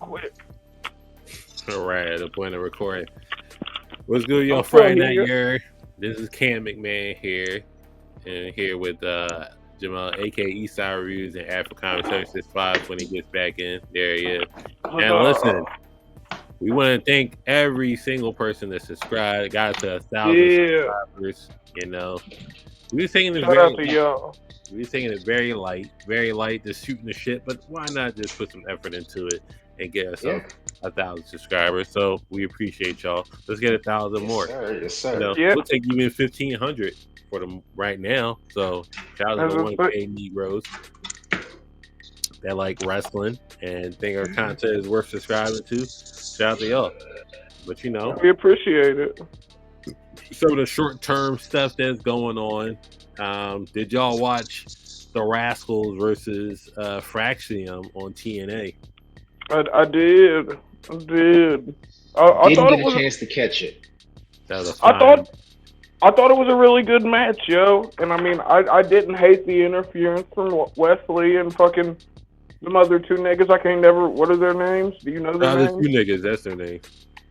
quick. All right, at the point of recording. What's good, y'all? I'm still Friday night here. here. This is Cam McMahon here, and here with Jamal, aka Eastside Reviews and Afro Conversations 5 when he gets back in. There he is. What's And up? listen, we want to thank every single person that subscribed, got to 1,000 Yeah. subscribers. You know, we was taking this Shout out to y'all. we was taking it very light, just shooting the shit. But why not just put some effort into it and get ourselves 1,000 subscribers? So we appreciate y'all. Let's get 1,000 more. Yes, sir. You know, Yeah. we'll take even 1,500 for them right now. So shout out to the 1K Negroes that like wrestling and think our content is worth subscribing to. Shout out to y'all. But you know, We appreciate it. some of the short-term stuff that's going on. Did y'all watch the Rascals versus Fraxium on TNA? I did. I Didn't thought get it a was. chance to catch it. That was I thought it was a really good match, yo. And I mean, I didn't hate the interference from Wesley and fucking them other two niggas. I can't never. What are their names? Do you know their the names? two niggas. That's their name.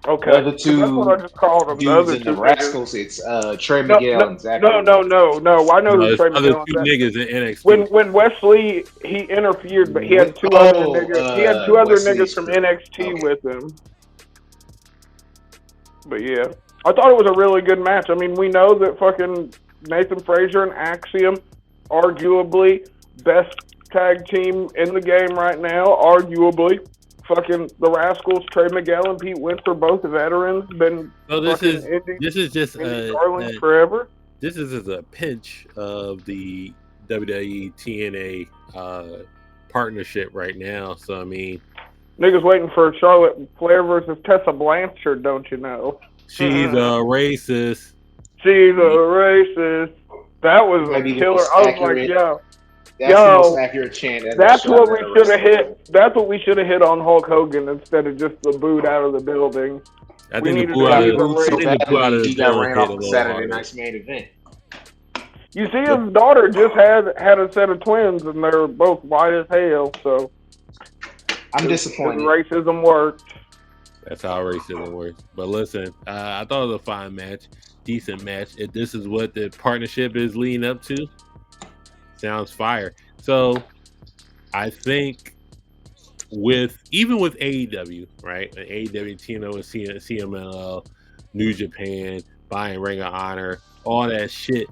Okay. The other 'Cause two that's what I just called them. The dudes other in two the niggas. Rascals, it's Trey Miguel and Zachary. No. I know who There's Trey other Miguel two is. niggas in NXT. When Wesley he interfered, but he had two other niggas. He had two other Wesley's niggas from crew. NXT Okay. with him. But yeah, I thought it was a really good match. I mean, we know that fucking Nathan Frazier and Axiom, arguably best tag team in the game right now. Arguably, fucking the Rascals, Trey Miguel and Pete Wentz are both veterans. Been So this fucking is just indie darlings forever. This is a pinch of the WWE TNA partnership right now. So I mean, Niggas waiting for Charlotte Flair versus Tessa Blanchard, don't you know? she's a racist. She's a racist. That was Might a be the killer. most I was accurate- like, yo, That's the most accurate chant ever. that's what we should have hit. hit. That's what we should have hit on Hulk Hogan instead of just the boot out of the building. I We think the needed boo to out be of the I race. think the boo out of the He got building ran hit off a the little Saturday harder. night's main event. You see, his daughter just had a set of twins, and they're both white as hell. So I'm his disappointed. racism worked. That's how racism works. But listen, I thought it was a fine match, decent match. If this is what the partnership is leading up to, sounds fire. So I think even with AEW, right? And AEW, TNO, and CMLL, New Japan, buying Ring of Honor, all that shit,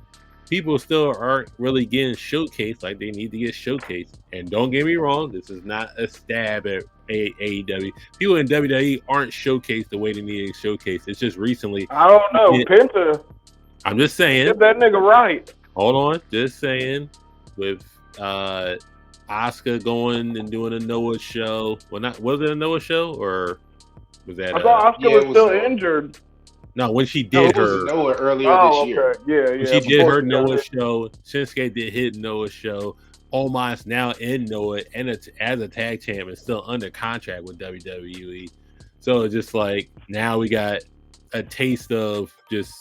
people still aren't really getting showcased like they need to get showcased. And don't get me wrong, this is not a stab at AEW. People in WWE aren't showcased the way they need to showcase. It's just recently. I don't know, Penta. I'm just saying. Get that nigga right. Hold on, just saying. With Asuka going and doing a Noah show. Well, was it a Noah show or was that? I thought Asuka was still Noah. Injured. No, when she did her Noah earlier this year. Yeah. When she did her Noah show. Shinsuke did his Noah show. Omos now in Noah and as a tag champ and still under contract with WWE. So it's just like now we got a taste of just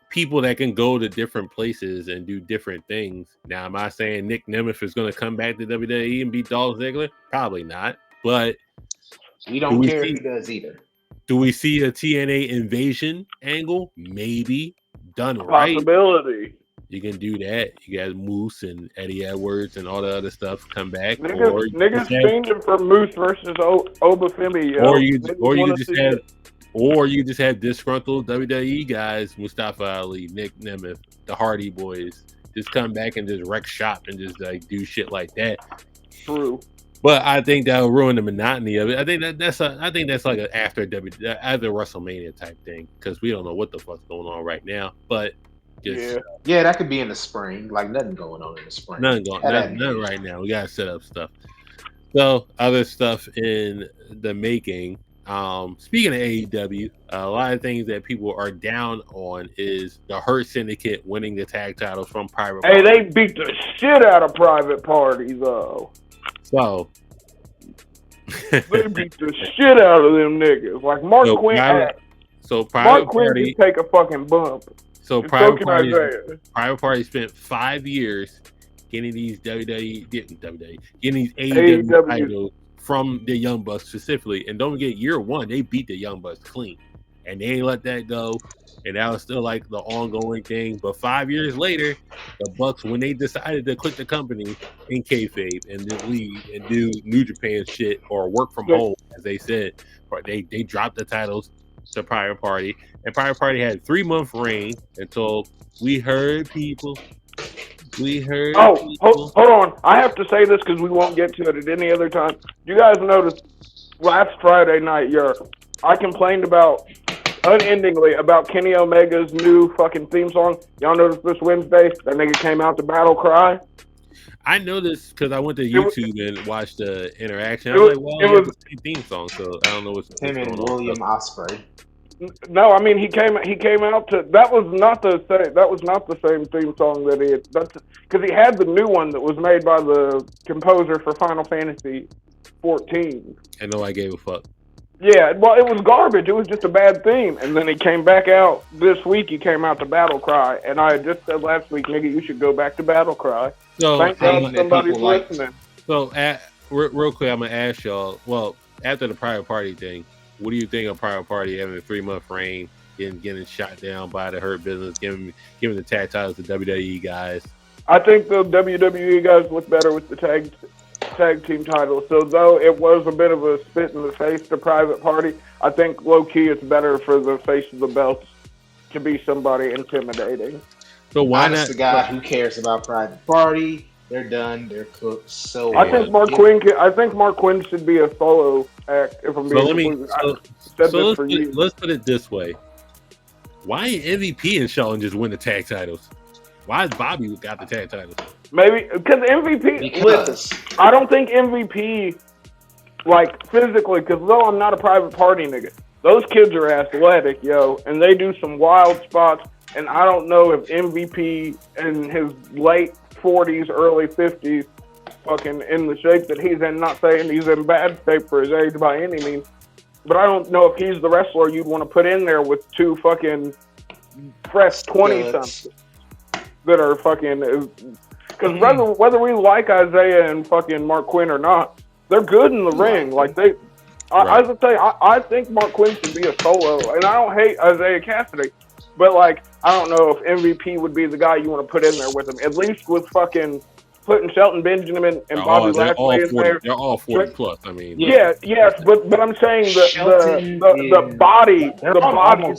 people that can go to different places and do different things. Now, am I saying Nick Nemeth is going to come back to WWE and beat Dolph Ziggler? Probably not. But we don't care if he does either. Do we see a TNA invasion angle? Maybe. Done right. Possibility. You can do that. You got Moose and Eddie Edwards and all the other stuff come back. Niggas fiending for Moose versus Obafemi. Or you just have disgruntled WWE guys, Mustafa Ali, Nick Nemeth, the Hardy Boys, just come back and just wreck shop and just like do shit like that. True. But I think that'll ruin the monotony of it. I think that's like an after WrestleMania type thing because we don't know what the fuck's going on right now. But yeah, that could be in the spring. Like nothing going on in the spring. Nothing right now. We gotta set up stuff. So other stuff in the making. Speaking of AEW, a lot of things that people are down on is the Hurt Syndicate winning the tag titles from Private Party. Hey, they beat the shit out of Private Party though. So they beat the shit out of them niggas. Like Mark Quinn. Private Party take a fucking bump. So Private Party spent 5 years getting these getting these AEW titles from the Young Bucks specifically. And don't forget, year one, they beat the Young Bucks clean. And they ain't let that go. And that was still like the ongoing thing. But 5 years later, the Bucks, when they decided to quit the company in kayfabe and then leave and do New Japan shit or work from home, as they said, they dropped the titles to Private Party. And Private Party had 3-month reign until we heard people. Hold on. I have to say this because we won't get to it at any other time. You guys noticed last Friday night, I complained unendingly about Kenny Omega's new fucking theme song. Y'all noticed this Wednesday that nigga came out to Battle Cry? I noticed because I went to YouTube and watched the interaction. I was like, well, it was the same theme song, so I don't know what's him and William Ospreay. No, I mean he came out to that was not the same theme song that he had. That's because he had the new one that was made by the composer for Final Fantasy 14. And nobody gave a fuck. Yeah, well, it was garbage. It was just a bad theme. And then he came back out this week. He came out to Battle Cry, and I had just said last week, nigga, you should go back to Battle Cry. So thank God somebody's listening. So, real quick, I'm gonna ask y'all. Well, after the Private Party thing, what do you think of Private Party having a 3-month reign, getting shot down by the Hurt Business, giving the tag titles to WWE guys? I think the WWE guys look better with the tag team titles. So though it was a bit of a spit in the face to Private Party, I think low key it's better for the face of the belts to be somebody intimidating. So why not the guy who cares about Private Party? They're done. They're cooked. So I think Mark Quinn should be a solo act. If I'm being let's put it this way: why ain't MVP and Shawn just win the tag titles? Why is Bobby got the tag titles? Maybe because MVP. Listen, I don't think MVP, like physically, because though I'm not a Private Party nigga, those kids are athletic, yo, and they do some wild spots. And I don't know if MVP in his late 40s, early 50s, fucking in the shape that he's in. Not saying he's in bad shape for his age by any means, but I don't know if he's the wrestler you'd want to put in there with two fucking fresh 20-somethings that are fucking. Because whether we like Isaiah and fucking Mark Quinn or not, they're good in the ring. Like they, I think Mark Quinn should be a solo, and I don't hate Isaiah Cassidy. But, like, I don't know if MVP would be the guy you want to put in there with him. At least with fucking putting Shelton Benjamin and Bobby Lashley in there. They're all 40 plus. I mean, yes, but I'm saying the bodies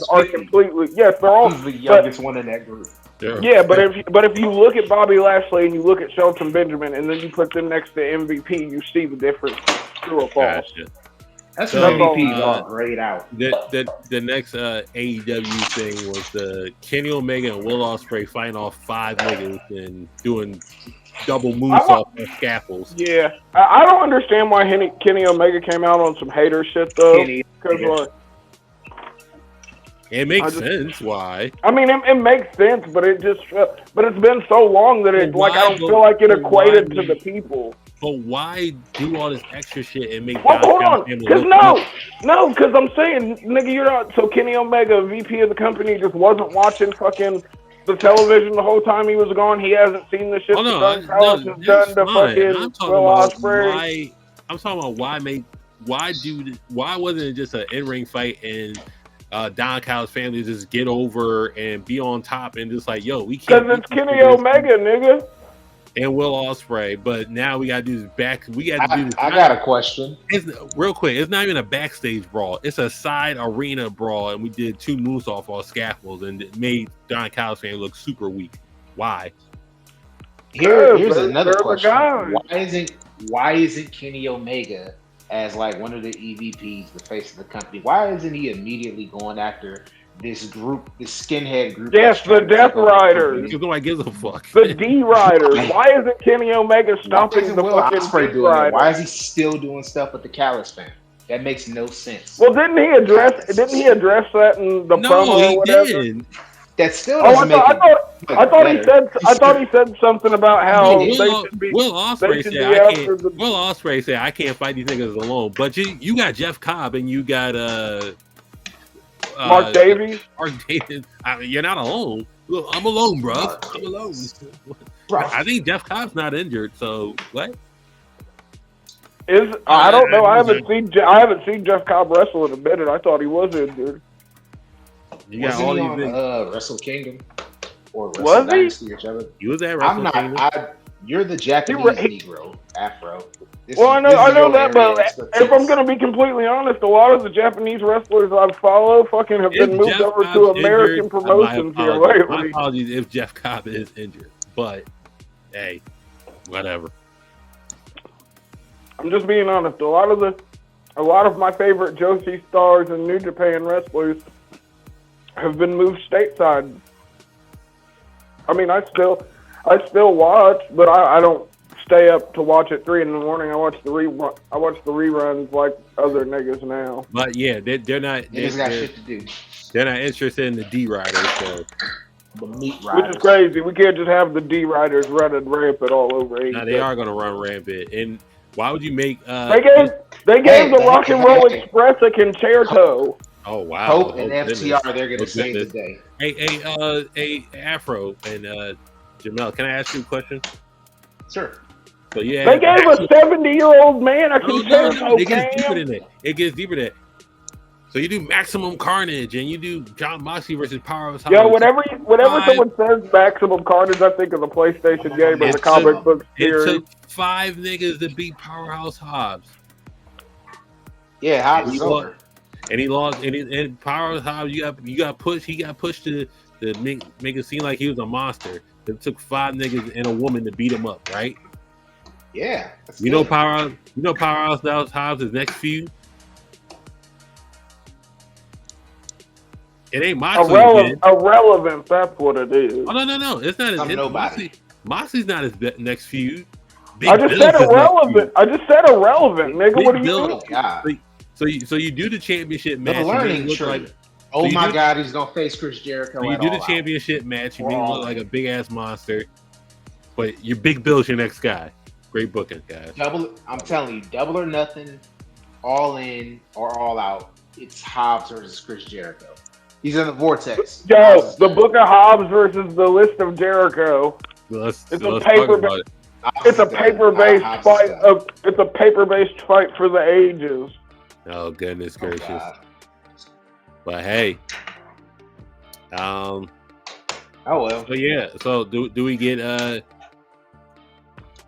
are completely they're all the youngest one in that group. Yeah, but if you look at Bobby Lashley and you look at Shelton Benjamin and then you put them next to MVP, you see the difference through a fall. Gotcha. That's MVP's all grayed out. The next AEW thing was the Kenny Omega and Will Ospreay fighting off 5 niggas and doing double moves off their scaffolds. Yeah, I don't understand why Kenny Omega came out on some hater shit though. Because it makes sense. Why? I mean, it makes sense, but it's been so long that I don't feel like it equated to the people. But why do all this extra shit and make? Well, hold on, because because I'm saying, nigga, you're not. So Kenny Omega, VP of the company, just wasn't watching fucing the television the whole time he was gone. He hasn't seen the shit Don Callis has done to fucking Will Ospreay. I'm talking about why wasn't it just an in-ring fight and Don Callis' family just get over and be on top and just like, yo, we can't. Because it's Kenny Omega, nigga. And Will Ospreay, but now we got to do this back. We got to do this. I got a question. Real quick, it's not even a backstage brawl. It's a side arena brawl, and we did 2 moves off our scaffolds, and it made Don Callis fan look super weak. Why? Here's another question. Why isn't Kenny Omega as like one of the EVPs, the face of the company? Why isn't he immediately going after this group, this skinhead group? Yes, the Death Riders. Because nobody gives a fuck. The D Riders. Why isn't Kenny Omega stopping the fucking D Riders? Why is he still doing stuff with the Callis family? That makes no sense. Well, didn't he address that in the promo or whatever? Didn't. That still doesn't make it. I thought he said something about how they should be. Will Ospreay said, "I can't fight these niggas alone." But you got Jeff Cobb and you got Mark Davies. I mean, you're not alone. Look, I'm alone, bro. I'm alone. I think Jeff Cobb's not injured. So what? I don't know. I haven't seen Jeff Cobb wrestle in a minute. I thought he was injured. You got all these things. Wrestle Kingdom or Wrestle Was Dynasty, whichever. He was at Wrestle Kingdom. You're the Japanese Negro, Afro. I know that, but if I'm going to be completely honest, a lot of the Japanese wrestlers I follow fucking have been moved over to American promotions here lately. My apologies if Jeff Cobb is injured, but hey, whatever. I'm just being honest. A lot of my favorite Joshi stars and New Japan wrestlers have been moved stateside. I mean, I still watch, but I don't stay up to watch at 3 a.m. I watch the reruns like other niggas now. But yeah, they're not. They just got shit to do. They're not interested in the D Riders, so. The meat riders. Which is crazy. We can't just have the D Riders running rampant all over. No, they are going to run rampant. And why would you make? They gave the Rock and Roll Express a concerto. Oh wow! Hope and FTR, they're going to save the day. Hey, Afro and Jamel, can I ask you a question? Sure. So yeah, they gave a 70-year-old man a concerto. It gets deeper than that. It gets deeper than that. So you do Maximum Carnage and you do John Moxley versus Powerhouse Hobbs. Yo, whenever someone says Maximum Carnage, I think of the PlayStation game or the comic book series. It took 5 niggas to beat Powerhouse Hobbs. Yeah, Hobbs is over. And he lost. And Powerhouse Hobbs, you got pushed. He got pushed to make it seem like he was a monster. It took 5 niggas and a woman to beat him up, right? Yeah. You know Powerhouse Hobbs' next feud? It ain't Moxley. Irrelevant, that's what it is. Oh, no. It's not. Nobody. Moxley's not his next feud. I just said irrelevant, nigga. What do you mean? God. So you do the championship match. The learning tree. Oh my God, he's going to face Chris Jericho. So you do the championship match. You make him look like a big-ass monster. But your Big Bill's your next guy. Great booking, guys. I'm telling you, Double or Nothing, All In or All Out, it's Hobbs versus Chris Jericho. He's in the vortex. Yo, the Book of Hobbs versus the List of Jericho. It's a paper-based fight. It's a paper-based fight for the ages. Oh goodness gracious! But hey, oh well. So yeah, so do we get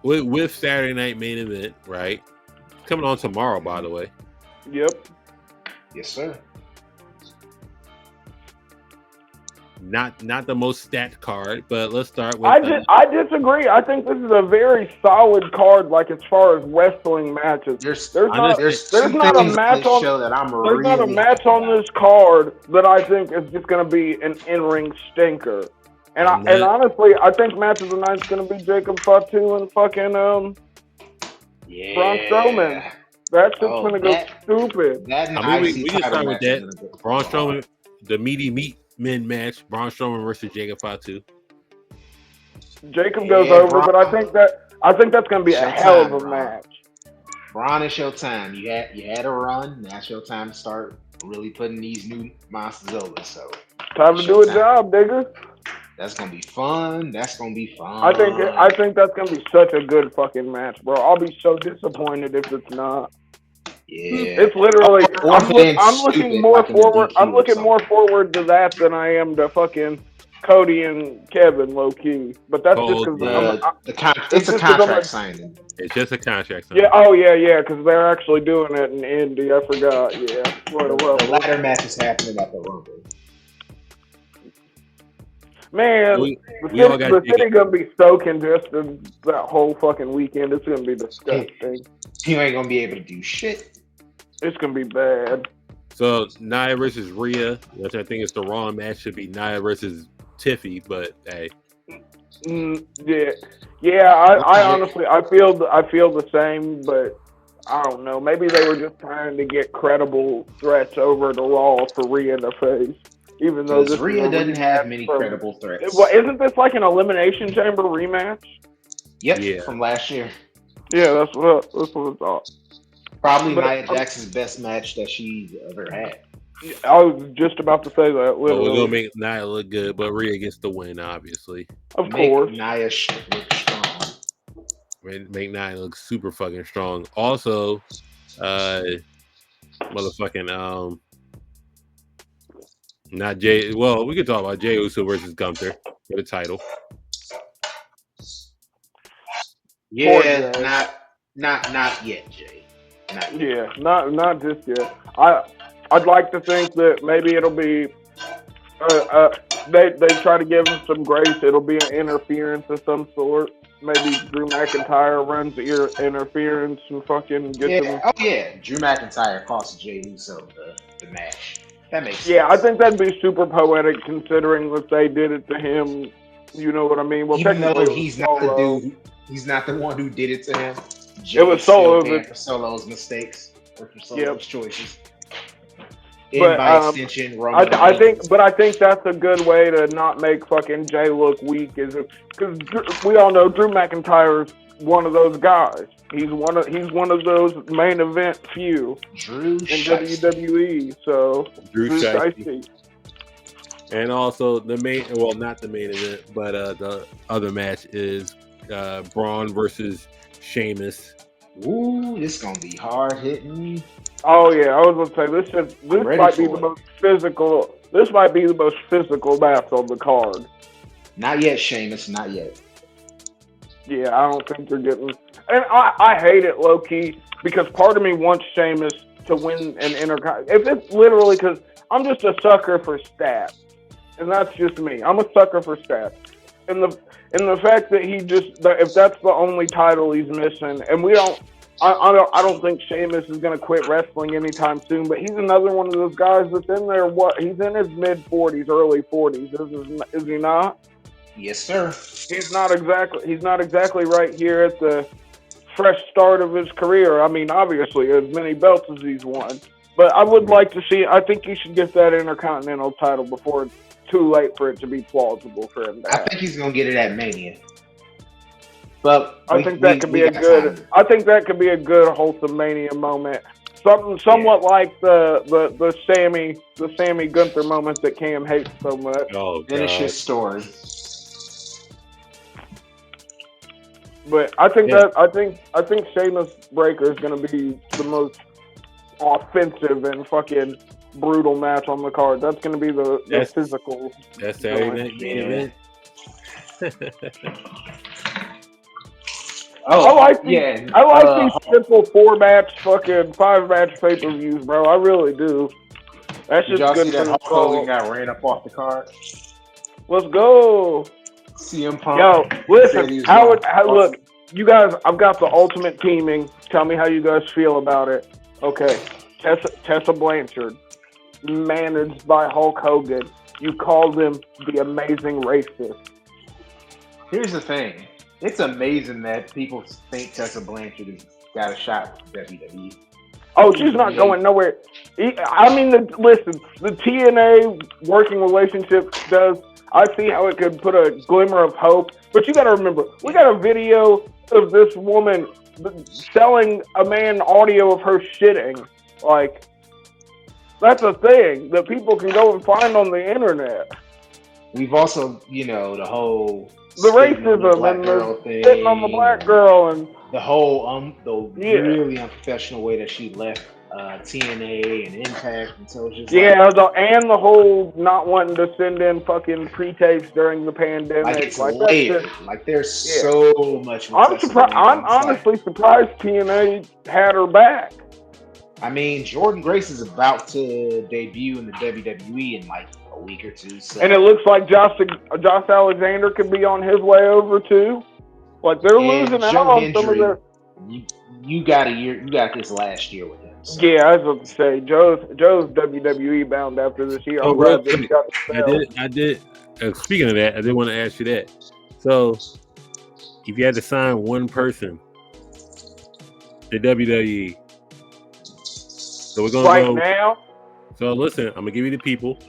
with Saturday Night Main Event, right? Coming on tomorrow, by the way. Yep. Yes, sir. Not the most stacked card, but let's start with. I disagree. I think this is a very solid card. Like as far as wrestling matches, there's not a match on this card that I think is just going to be an in-ring stinker. And honestly, I think match of the night is going to be Jacob Fatu and fucking Braun Strowman. That's just going to go stupid. We can start with that. Braun Strowman, the meaty meat men match. Braun Strowman versus Jacob Fatu. Jacob goes over, but I think that's going to be a hell of a match. Braun, it's your time. You had a run. Now it's your time to start really putting these new monsters over. So time to do a job, nigga. That's gonna be fun. I think that's gonna be such a good fucking match, bro. I'll be so disappointed if it's not. Yeah, it's literally. I'm looking more forward. I'm looking more forward to that than I am to fucking Cody and Kevin, low key. But that's just because it's a contract signing. It's just a contract signing. Yeah. Oh yeah. Because they're actually doing it in Indy. I forgot. Yeah. The ladder match is happening at the Rumble. Man, the city gonna be so congested that whole fucking weekend. It's gonna be disgusting. You ain't gonna be able to do shit. It's gonna be bad. So Nia versus Rhea, which I think is the wrong match, should be Nia versus Tiffy. But hey, yeah. I honestly, I feel the same, but I don't know. Maybe they were just trying to get credible threats over to Raw for Rhea to face. Even though Rhea doesn't have many credible threats. Well, isn't this like an Elimination Chamber rematch? Yep, yeah. From last year. Yeah, that's what I thought. Probably Nia Jax's best match that she's ever had. I was just about to say that. We're gonna make Nia look good, but Rhea gets the win, obviously. Of course. Nia look strong. McKnight looks super fucking strong. Also, motherfucking not Jay. Well, we could talk about Jey Uso versus Gunther for the title. Yeah, not yet, Jay. Not yet. Yeah, not just yet. I'd like to think that maybe it'll be they try to give him some grace. It'll be an interference of some sort. Maybe Drew McIntyre runs interference and fucking gets him. Oh yeah, Drew McIntyre cost Jey Uso the match. That makes sense. Yeah, I think that'd be super poetic considering that they did it to him. You know what I mean? Well, even though he's not the dude, he's not the one who did it to him. It was Solo for Solo's mistakes or for Solo's choices. But by extension, I think that's a good way to not make fucking Jay look weak, is because we all know Drew McIntyre's one of those guys. He's one of those main event few in WWE. So Drew Shiesty. And also the main, well, not the main event, but the other match is Braun versus Sheamus. Ooh, this is gonna be hard hitting. Oh yeah, I was gonna say this might be the most physical. This might be the most physical match on the card. Not yet, Sheamus. Not yet. Yeah, I don't think they're getting. And I hate it low key because part of me wants Sheamus to win an Intercontinental. If it's literally because I'm just a sucker for stats, and that's just me. I'm a sucker for stats, and the fact that if that's the only title he's missing, and we don't. I don't think Sheamus is going to quit wrestling anytime soon, but he's another one of those guys that's in there. He's in his mid-40s, early 40s. Is he not? Yes, sir. He's not exactly right here at the fresh start of his career. I mean, obviously, as many belts as he's won. But I would like to see. I think he should get that Intercontinental title before it's too late for it to be plausible for him to have. I think he's going to get it at Mania. But I think that could be a good wholesome Mania moment. Something somewhat like the Sammy Gunther moment that Cam hates so much. Oh, finish his story. But I think Sheamus Breakker is going to be the most offensive and fucking brutal match on the card. That's going to be the physical. That's Saturday night main event. I like these simple 4-match, fucking 5-match pay-per-views, bro. I really do. That's just good. See that Hulk Hogan got ran up off the card? Let's go. CM Punk. Yo, listen. Look, you guys. I've got the ultimate teaming. Tell me how you guys feel about it. Okay, Tessa Blanchard, managed by Hulk Hogan. You called him the amazing racist. Mere's the thing. It's amazing that people think Tessa Blanchard has got a shot with WWE. Oh, she's not going nowhere. I mean, listen, the TNA working relationship does. I see how it could put a glimmer of hope. But you got to remember, we got a video of this woman selling a man audio of her shitting. Like, that's a thing that people can go and find on the internet. We've also, the whole... The racism and the sitting on the black girl and the whole really unprofessional way that she left TNA and Impact, and so it's just and the whole not wanting to send in fucking pre-tapes during the pandemic. Like it's layered. Like there's so much. I'm surprised. I'm honestly surprised TNA had her back. I mean, Jordan Grace is about to debut in the WWE in like a week or two. So. And it looks like Josh Alexander could be on his way over too. Like they're losing out on some of their. You got a year. You got this last year with him. So. Yeah, I was about to say Joe's WWE bound after this year. I did. Speaking of that, I did want to ask you that. So, if you had to sign one person to WWE, so we're gonna go now. So listen, I'm gonna give you the people.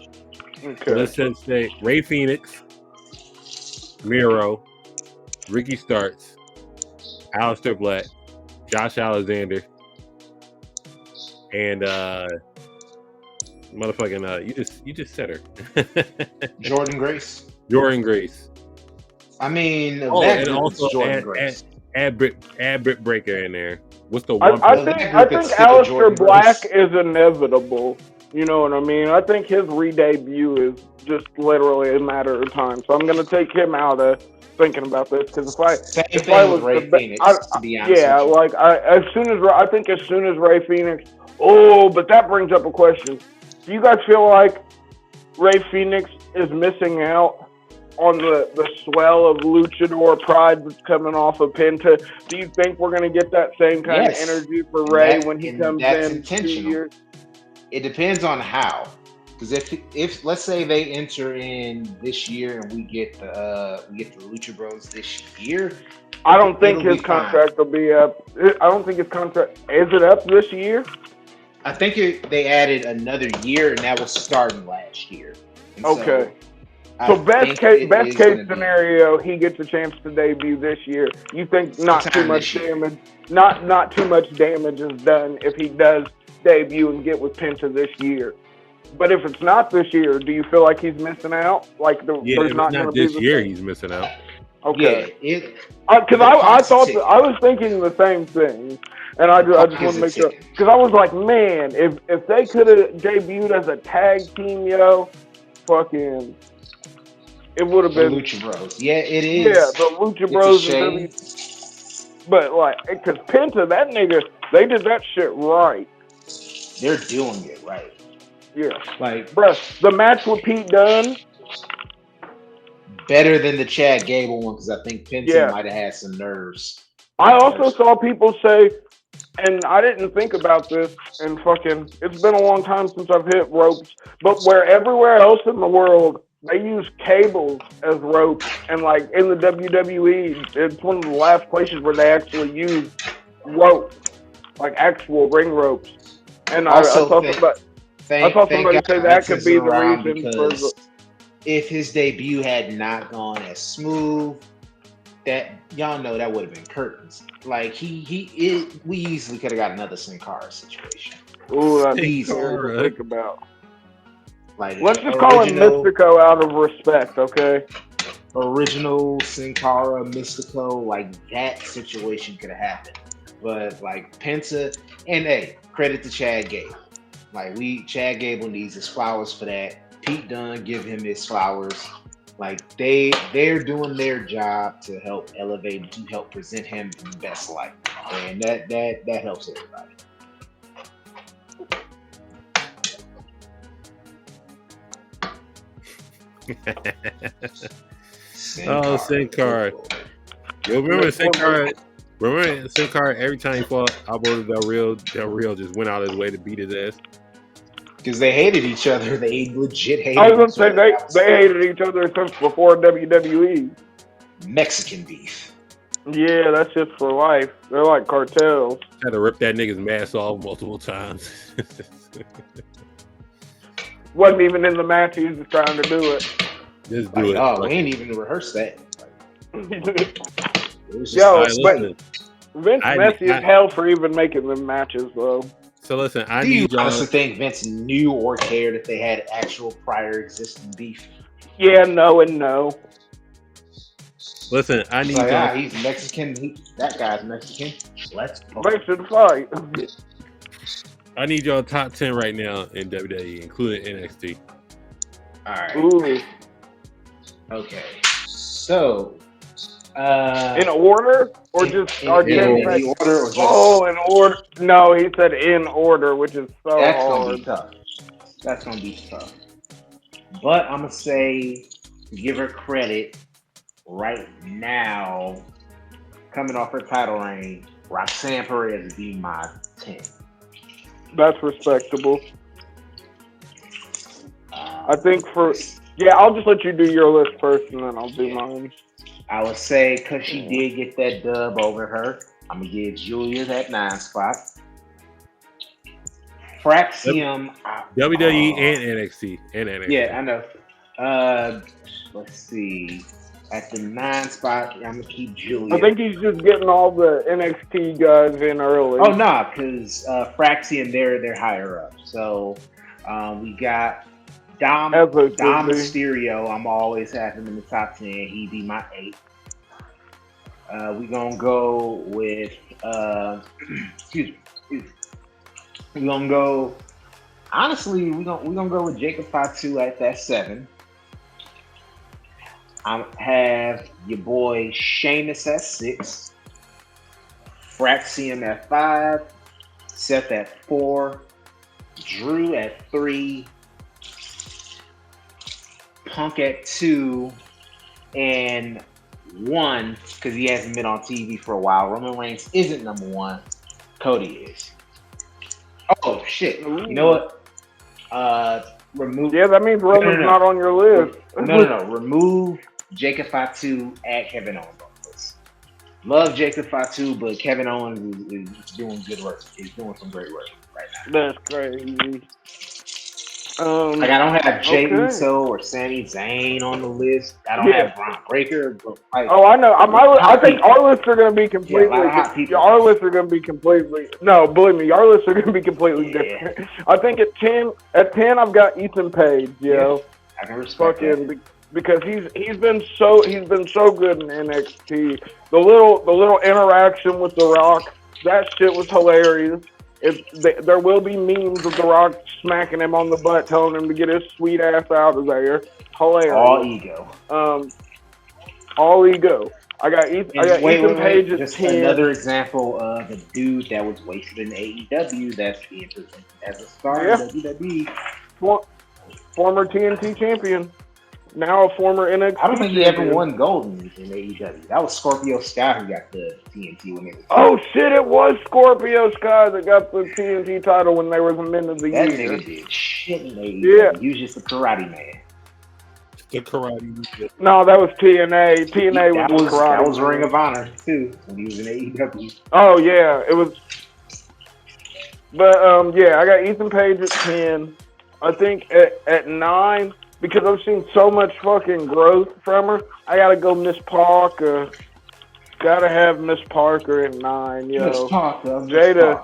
Okay. So let's just say Ray Phoenix, Miro, Ricky Starks, Aleister Black, Josh Alexander, and motherfucking you just said her. Jordan Grace. Jordan Grace. I mean, and also Jordan Grace. Add Britt Breaker in there. What's the I one? think Aleister Black is inevitable. You know what I mean? I think his re-debut is just literally a matter of time. So I'm going to take him out of thinking about this because if I was Ray Phoenix, to be honest, as soon as Ray Phoenix. Oh, but that brings up a question. Do you guys feel like Ray Phoenix is missing out on the swell of luchador pride that's coming off of Penta? Do you think we're going to get that same kind of energy for Ray when he comes in 2 years? It depends on how. Because if let's say they enter in this year and we get the Lucha Bros this year, I don't think his contract will be up. I don't think his contract is it up this year. I think they added another year, and that was starting last year. And okay. So best case scenario, he gets a chance to debut this year. You think not too much damage? Not too much damage is done if he does debut and get with Penta this year. But if it's not this year, do you feel like he's missing out? Like there's not this year, he's missing out. Okay. Because I thought I was thinking the same thing, and I just want to make sure. Because I was like, man, if they could have debuted as a tag team, fucking, it would have been Lucha Bros. Yeah, it is. Yeah, the Lucha Bros. But because Penta, that nigga, they did that shit right. They're doing it right. Yeah. Bruh, the match with Pete Dunne. Better than the Chad Gable one because I think Penta might have had some nerves. I also saw people say, and I didn't think about this, and fucking, it's been a long time since I've hit ropes, but where everywhere else in the world, they use cables as ropes, and in the WWE, it's one of the last places where they actually use ropes, actual ring ropes. And I saw somebody say that could be the reason for the... If his debut had not gone as smooth, that y'all know that would have been curtains. We easily could have got another Sin Cara situation. Ooh, that's easy to think about. Let's just call him Mystico out of respect, okay? Original Sin Cara, Mystico, that situation could have happened. But Penta, and hey, credit to Chad Gable. Chad Gable needs his flowers for that. Pete Dunne, give him his flowers. They're doing their job to help elevate, to help present him in the best light, and that helps everybody. Sin Cara. Yo, remember Sin Cara? Remember Sin Cara? Every time he fought Alberto Del Rio just went out of his way to beat his ass. Because they hated each other. They legit hated each other. I was going to say, they hated each other since before WWE. Mexican beef. Yeah, that's just for life. They're like cartels. Had to rip that nigga's mask off multiple times. Wasn't even in the match. He was just trying to do it. Just do it. Oh, we ain't even rehearsed that. Vince messy as hell for even making the matches, though. So listen, do you honestly think Vince knew or cared if they had actual prior existing beef? Yeah, no, and no. Listen, I need he's Mexican. That guy's Mexican. Let's fight. I need y'all top 10 right now in WWE, including NXT. All right. Ooh. Okay. So. In order, or just in order, or just... Oh, in order. No, he said in order, which is so That's hard. Gonna be tough. That's gonna be tough. But I'm gonna say, give her credit. Right now, coming off her title reign, Roxanne Perez would be my 10. That's respectable. I think I'll just let you do your list first, and then I'll do mine. I would say, because she did get that dub over her, I'm going to give Julia that 9 spot. Fraxium. WWE and NXT. Yeah, I know. Let's see. At the 9 spot, I'm going to keep Julia. I think he's just getting all the NXT guys in early. Oh, no, because Fraxium, they're higher up. So we got Dom Mysterio. I'm always having him in the top 10. He'd be my 8. We're gonna go with excuse me. We're gonna go. Honestly, we're gonna go with Jacob Fatu at that 7. I have your boy Sheamus at 6, Fraxium at 5, Seth at 4, Drew at 3, Punk at 2, and 1 because he hasn't been on TV for a while. Roman Reigns isn't number 1. Cody is. Oh shit! Ooh. You know what? Remove. Yeah, that means Roman's not on your list. No. Remove Jacob Fatu at Kevin Owens on the list. Love Jacob Fatu, but Kevin Owens is doing good work. He's doing some great work right now. That's crazy. Like I don't have Jey Uso or Sami Zayn on the list. I don't have Braun Breaker. But like, I know. I think our lists are going to be completely. Our lists are going to be completely. No, believe me, our lists are going to be completely different. I think at 10, I've got Ethan Page. I can respect that. Because he's been so good in NXT. The little interaction with The Rock, that shit was hilarious. There will be memes of The Rock smacking him on the butt, telling him to get his sweet ass out of there. Hilarious. All ego. All ego. I got Ethan Page at Just 10. Another example of a dude that was wasted in AEW that's being presented as a star in WWE. Former TNT champion. Now a former NXT. I don't think he ever won gold in AEW. That was Scorpio Sky who got the TNT when they was. Oh shit! It was Scorpio Sky that got the TNT title when they were the men of the year. That nigga did shit in AEW. Yeah, he was just a karate man. The karate. No, that was TNA. TNA was karate. That was Ring of Honor too when he was in AEW. Oh yeah, it was. But I got Ethan Page at 10. I think at 9. Because I've seen so much fucking growth from her, I gotta go Miss Parker. Gotta have Miss Parker at 9, yo. Miss Parker. Jada.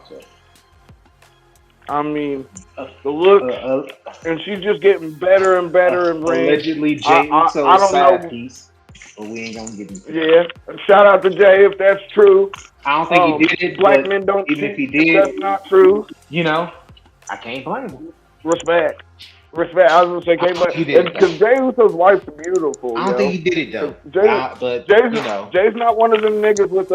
I mean, the look, and she's just getting better and better in ring. Allegedly, Jay Uso I don't know. Piece, but we ain't gonna get into that. Yeah, shout out to Jay if that's true. I don't think he did it. Black men don't even cheat if he did, that's not true. You know, I can't blame him. Respect. I was gonna say, because Jey Uso's wife's beautiful. I don't think he did it though. But Jay's not one of them niggas with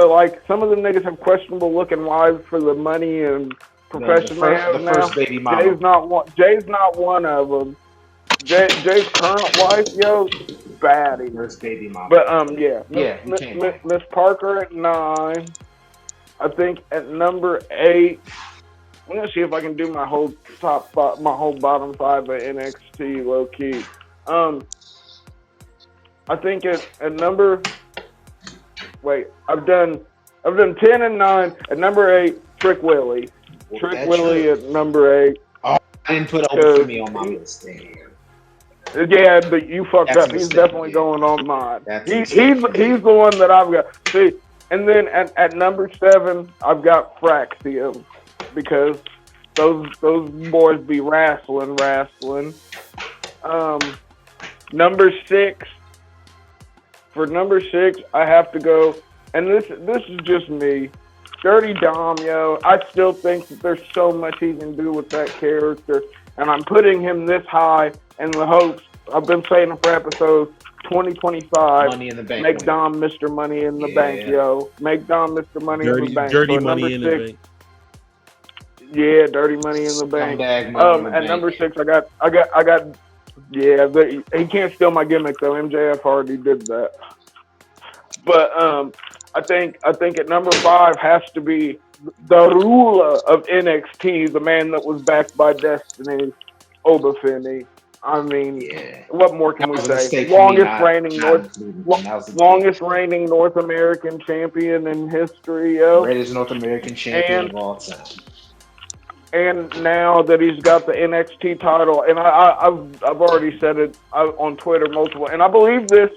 some of them niggas have questionable looking wives for the money and profession they have now. First baby mama. Jay's not one of them. Jay's current wife, baddie. First baby mama. But Miss Parker at 9. I think at number 8. I'm gonna see if I can do my whole bottom 5 at NXT low key. I think at number. Wait, I've done 10 and 9. At number 8, Trick Willie. Trick Willie at number 8. Oh, I didn't put Obafemi on my list. Yeah, but you fucked up. He's definitely going on mine. He's the one that I've got. See, and then at number 7, I've got Fraxium. Because those boys be wrestling. Number 6. For number 6, I have to go, and this is just me. Dirty Dom, I still think that there's so much he can do with that character, and I'm putting him this high in the hopes. I've been saying it for episodes 2025. Money in the bank. Make Dom Mr. Money in the bank, yo. Make Dom Mr. Money in the bank. Dirty Money in the bank. Yeah, Dirty Money in the bank. At number 6, I got. Yeah, he can't steal my gimmick though. MJF already did that. But I think at number 5 has to be the ruler of NXT, the man that was backed by Destiny, Obafemi. I mean, what more can we say? Longest reigning North American champion in history, yo. Greatest North American champion of all time. And now that he's got the NXT title, and I've already said it on Twitter multiple, and I believe this.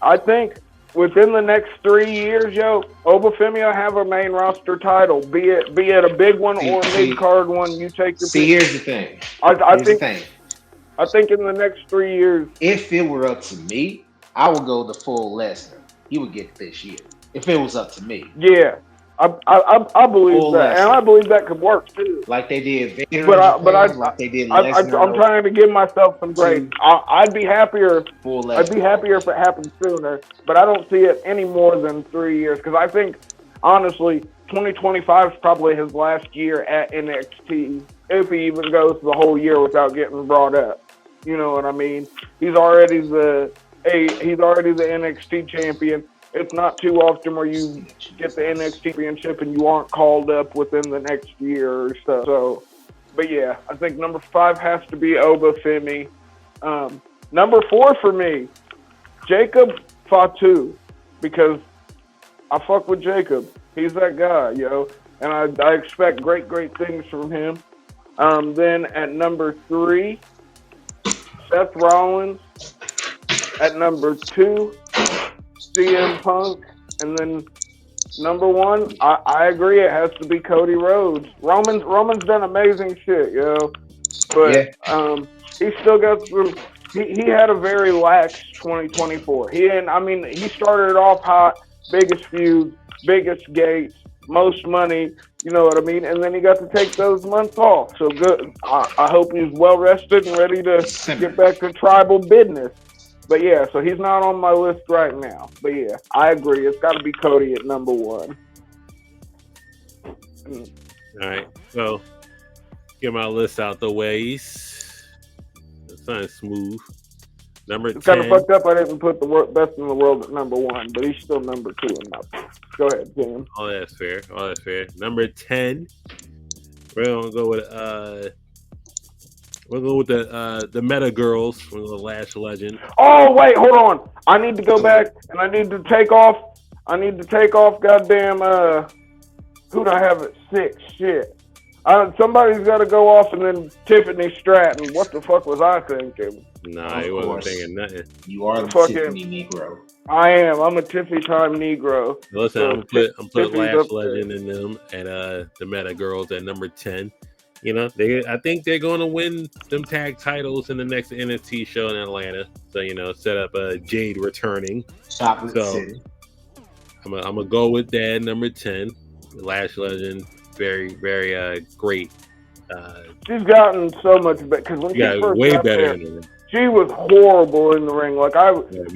I think within the next 3 years, Obafemi will have a main roster title, be it a big one or a mid card one. You take your pick. Here's the thing. I think in the next 3 years, if it were up to me, I would go the full Lesnar. he would get this year if it was up to me. Yeah, I believe Full that, and I believe that could work too. Like they did Vader, like they did I'm Lesnar. trying to give myself some grace. I'd be happier. Full I'd be happier if it happened sooner, but I don't see it any more than 3 years because I think, honestly, 2025 is probably his last year at NXT if he even goes the whole year without getting brought up. You know what I mean? He's already the NXT champion. It's not too often where you get the NXT championship and you aren't called up within the next year or so. So, but yeah, I think number 5 has to be Obafemi. Number 4 for me, Jacob Fatu, because I fuck with Jacob. He's that guy, yo, and I expect great things from him. Then at number 3, Seth Rollins. At number 2, CM Punk. And then number 1, I agree, it has to be Cody Rhodes. Roman's done amazing shit, yo. But he still got some. He had a very lax 2024. He started off hot, biggest feud, biggest gates, most money. You know what I mean? And then he got to take those months off. So good. I hope he's well rested and ready to get back to tribal business. But yeah, so he's not on my list right now. But yeah, I agree. It's got to be Cody at number 1. All right. So get my list out the way. It's not smooth. Number 10. It's kind of fucked up. I didn't put the best in the world at number 1, but he's still number 2 in my book. Go ahead, Tim. Oh, that's fair. Number 10. We're gonna go with the Meta Girls from the Lash Legend. Oh wait, hold on. I need to go back and I need to take off. Goddamn. Who do I have at 6? Shit. Somebody's got to go off, and then Tiffany Stratton. What the fuck was I thinking? Nah, he wasn't thinking nothing. You are the Tiffany Negro. I am. I'm a Tiffany time Negro. Listen, I'm put Lash Legend in them and the Meta Girls at number 10. You know, I think they're going to win them tag titles in the next NXT show in Atlanta. So, you know, set up Jade returning. Chocolate City. I'm gonna go with that number 10. Lash Legend, very great. She's gotten so much better because when she first way got better there, in the ring. She was horrible in the ring. Like I looked at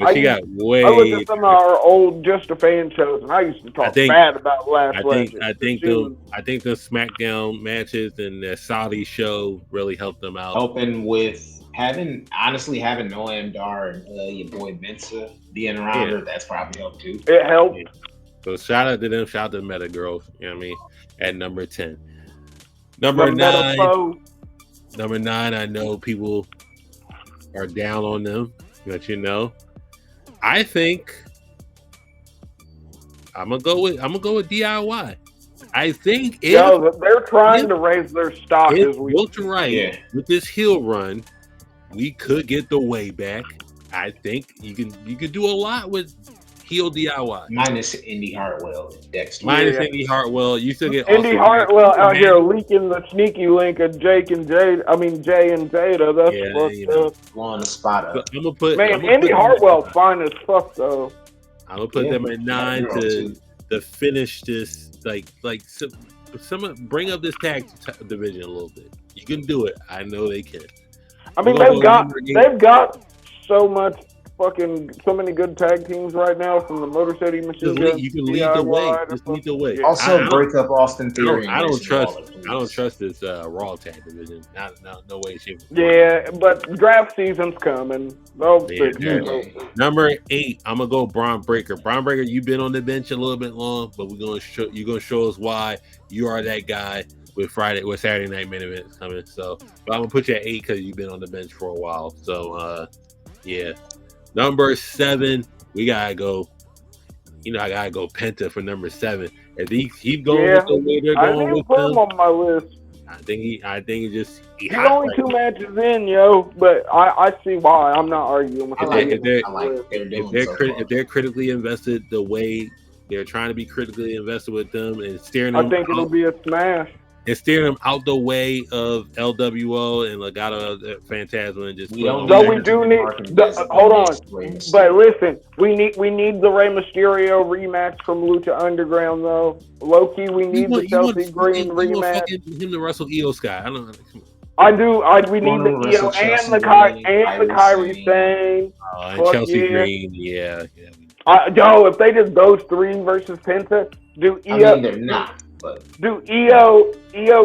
some of our old Just a Fan shows, and I used to talk bad about Lash Legend. I think the SmackDown matches and the Saudi show really helped them out. Helping with having Noam Dar and your boy Mensa being around her, that's probably helped too. It helped. Yeah. So shout out to them. Shout out to Meta Girls. You know what I mean? At number 10. Number 9. Number 9. I know people are down on them, but you know, I think I'm gonna go with DIY. I think they're trying to raise their stock as we look right with this heel run. We could get the way back. I think you can do a lot with heel DIY. Minus Indy Hartwell and Dexter. Indy Hartwell. You still get Indy Hartwell out here leaking the sneaky link of Jay and Jada. That's fucked up. On the spot up. I'm gonna put Indy Hartwell fine as fuck though. I'm gonna put them at 9 to finish this. Like some bring up this tag division a little bit. You can do it. I know they can. I mean, they've got so many good tag teams right now from the Motor City Machine. You can lead the way. Just lead the way. Also, break up Austin Theory. I don't trust this Raw tag division. No way, shape. Yeah, but draft season's coming. Number 8, I'm gonna go Braun Breaker. Braun Breaker, you've been on the bench a little bit long, but you're gonna show us why you are that guy with Saturday Night Main Event coming. So, but I'm gonna put you at 8 because you've been on the bench for a while. So, yeah. Number 7, we gotta go. You know, I gotta go Penta for number 7. If he keep going with the way they're going with him on my list. I think he just he's only 2 matches in, yo. But I see why. I'm not arguing with if they're critically invested the way they're trying to be critically invested with them and steering them. I think it'll be a smash. and steer them out the way of LWO and Legado Fantasma and just. We don't So we do need. Hold on, but listen, we need the Rey Mysterio rematch from Lucha Underground though. Low-key, we need the Chelsea Green rematch. Him to wrestle Io Sky. I don't know. I do. We need the Io and the Kairi Sane. And Chelsea Green, yeah. Yo, if they did those three versus Penta, do Io? I mean, they're not. But do Io,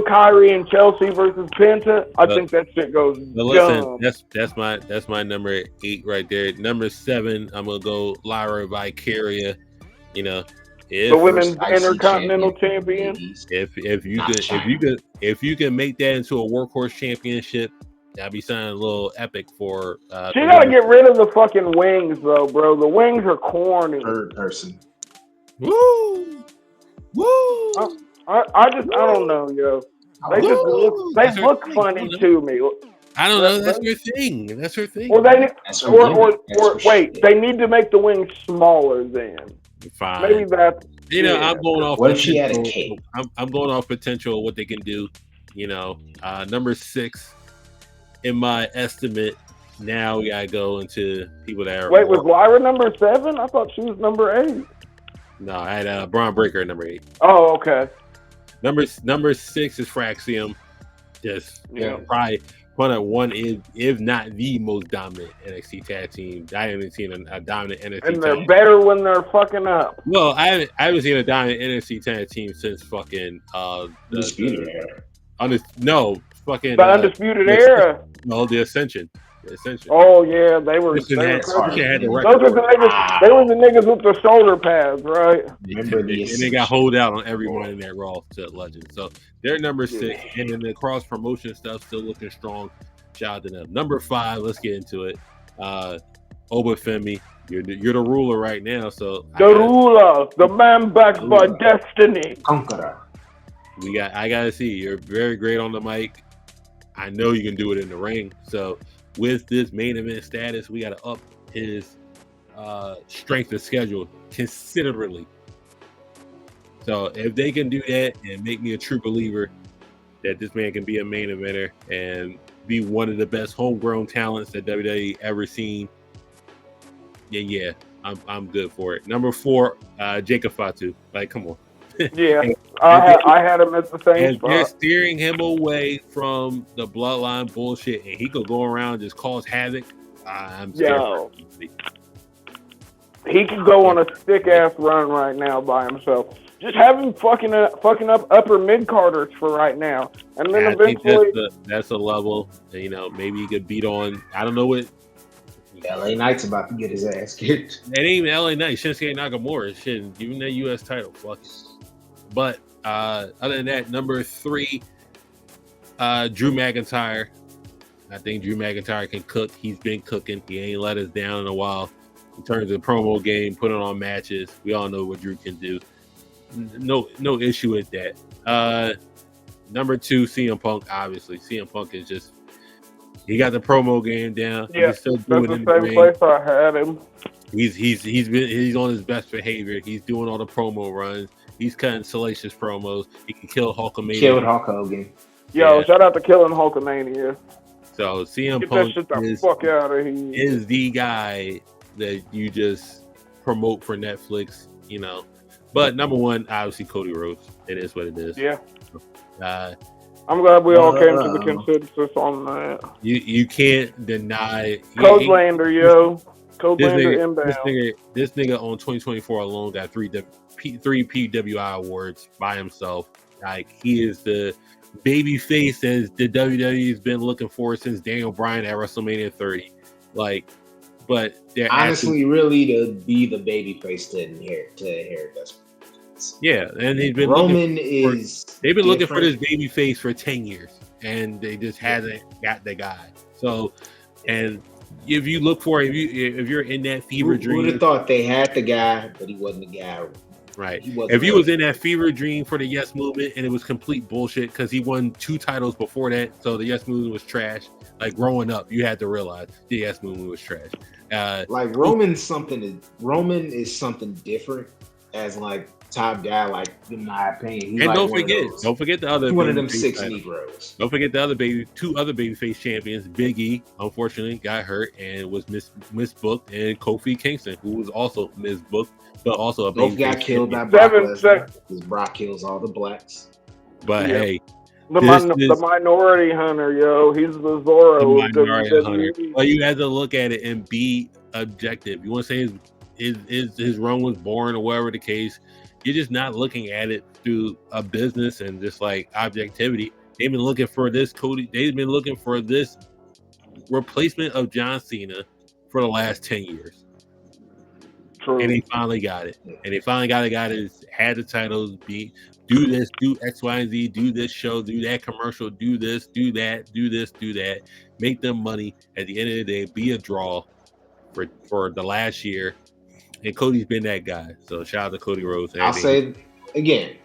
Kairi, and Chelsea versus Penta? I think that shit goes dumb. Listen, that's my number 8 right there. Number 7, I'm gonna go Lyra Valkyria. You know, the women's intercontinental champion. If you can make that into a workhorse championship, that'd be something a little epic for. She gotta get rid of the fucking wings though, bro. The wings are corny. Third person. Woo! Woo! I don't know, yo. They just look funny to me. I don't know. That's her thing. That's her thing. Or wait, they need to make the wings smaller then. Fine. Maybe that. You know, I'm going off. What if she had a cake? I'm going off potential of what they can do. You know, number 6 in my estimate. Now we gotta go into people that are. Wait, was Lyra number 7? I thought she was number 8. No, I had Braun Breaker at number 8. Oh, okay. Number 6 is Fraxium. Just probably one if not the most dominant NXT tag team. I haven't seen a dominant NXT. And they're better when they're fucking up. Well, I haven't seen a dominant NXT tag team since fucking Undisputed Era. The Undisputed Era. No, the Ascension. Oh yeah, they were. They were the niggas with the shoulder pads, right? And they got hold out on everyone in that Raw to Legend. So they're number 6, and then the cross promotion stuff still looking strong. Shout out to them. Number 5, let's get into it. Obafemi, you're the ruler right now. So ruler, the man backed by destiny, conqueror. I gotta see. You're very great on the mic. I know you can do it in the ring. So with this main event status, we got to up his strength of schedule considerably. So if they can do that and make me a true believer that this man can be a main eventer and be one of the best homegrown talents that WWE ever seen, yeah, I'm good for it. Number 4, Jacob Fatu. Like, come on. Yeah, I had him at the same spot. They're steering him away from the bloodline bullshit, and he could go around and just cause havoc. I'm scared. He could go on a stick ass run right now by himself. Just have him fucking up upper mid carders for right now, and then eventually that's a level. You know, maybe he could beat on. I don't know what. LA Knight's about to get his ass kicked. It ain't even LA Knight. Shinsuke Nakamura. Shit, give him that U.S. title. Fuck it. But other than that, number 3, Drew McIntyre. I think Drew McIntyre can cook. He's been cooking. He ain't let us down in a while. In terms of promo game, putting on matches, we all know what Drew can do. No issue with that. Number 2, CM Punk. Obviously, CM Punk is just he got the promo game down. Yeah, he's still doing that's the same place I had him. He's on his best behavior. He's doing all the promo runs. He's cutting salacious promos. He can kill Hulkamania. Killed Hulk Hogan. Yo, shout out to killing Hulkamania. So CM Get Punk that shit the fuck out of here. Is the guy that you just promote for Netflix, you know. But number 1, obviously Cody Rhodes. It is what it is. Yeah. I'm glad we all came to the consensus on that. You can't deny Codelander, yo. Codelander inbound. This nigga on 2024 alone got 3 PWI awards by himself. Like, he is the baby face as the WWE's been looking for since Daniel Bryan at WrestleMania 30. Like, but they're honestly really to be the baby face to inherit this. Yeah, and he's been they've been looking for this baby face for 10 years, and they just hasn't got the guy. So, and if you look for if you're in that fever dream, who would have thought they had the guy, but he wasn't the guy. Right. If he was in that fever dream for the Yes Movement and it was complete bullshit because he won 2 titles before that, so the Yes Movement was trash. Like, growing up, you had to realize the Yes Movement was trash. Like Roman is something different as like top guy, like in my opinion. He's And like don't forget the other one of them 6 Negroes. Don't forget the other two other babyface champions. Big E, unfortunately, got hurt and was misbooked, and Kofi Kingston, who was also misbooked, but also a both got killed by Brock Lesnar because Brock kills all the blacks. But hey, the minority hunter, yo, he's the Zorro. The minority hunter. Well, you have to look at it and be objective. You want to say his run was boring or whatever the case. You're just not looking at it through a business and just like objectivity. They've been looking for this Cody. They've been looking for this replacement of John Cena for the last 10 years. True. And they finally got it. And they finally got a guy that had the titles, do this, do X, Y, and Z, do this show, do that commercial, do this, do that, do this, do that. Make them money. At the end of the day, be a draw for the last year. And Cody's been that guy. So shout out to Cody Rhodes. I'll say again,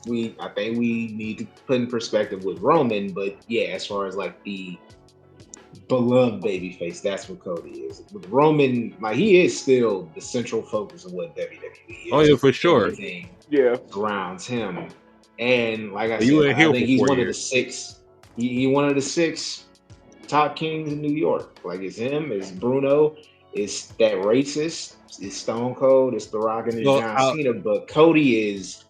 I think we need to put in perspective with Roman, but yeah, as far as like the beloved babyface, that's what Cody is. With Roman, like he is still the central focus of what WWE is. Oh yeah, for sure. Everything surrounds him. And like I said, I think he's one of the 6. He one of the 6 top kings in New York. Like it's him, it's Bruno, it's that racist. It's Stone Cold, it's The Rock, and John Cena, but Cody is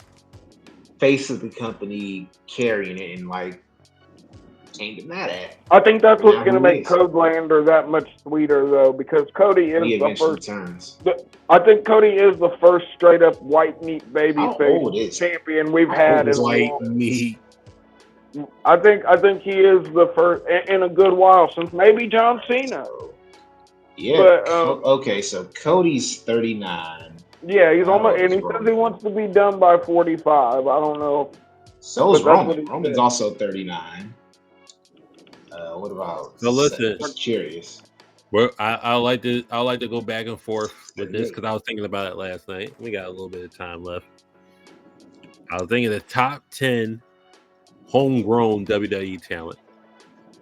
face of the company, carrying it, and like ain't deny that. I think that's what's going to make Codelander that much sweeter, though, because Cody is the first. I think Cody is the first straight up white meat babyface champion we've had in white meat. I think he is the first in a good while since maybe John Cena. Yeah. But, okay, so Cody's 39. Yeah, he's almost, and he says he wants to be done by 45. I don't know. So is Roman. Roman's also 39. What about? So listen, I'm curious. Well, I like to go back and forth with this because I was thinking about it last night. We got a little bit of time left. I was thinking the top 10 homegrown WWE talent